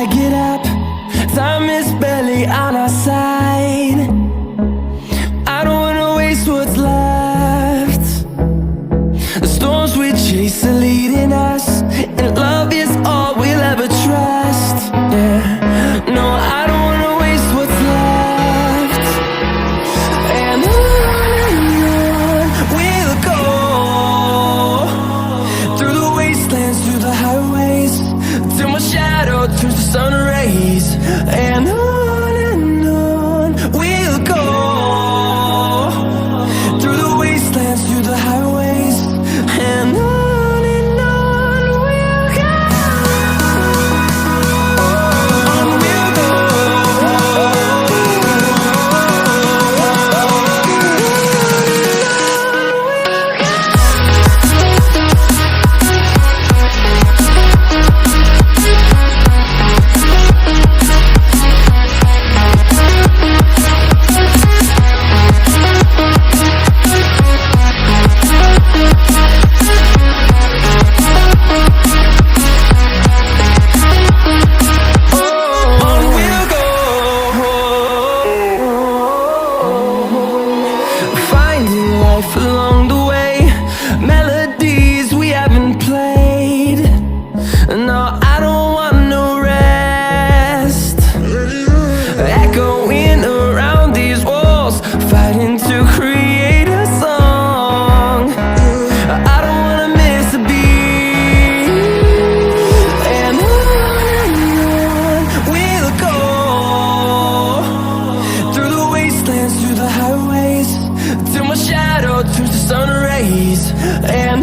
gotta get up. Time is barely on our side. I don't wanna waste what's left. The storms we chase are leading us, and love is all we'll ever trust. Yeah, no, I don't wanna waste what's left. And on we'll go, through the wastelands, through the highways, till my shadow turns to sun rays. And on we'll go, through the wastelands, through the highways, and on we'll go. On we'll go. Finding life along the way, melodies we haven't played. No, I don't want no rest. Echoing around these walls, fighting to create a song. I don't wanna miss a beat. And on we'll go, through the wastelands, through the highways, till my shadow turns to sun rays. And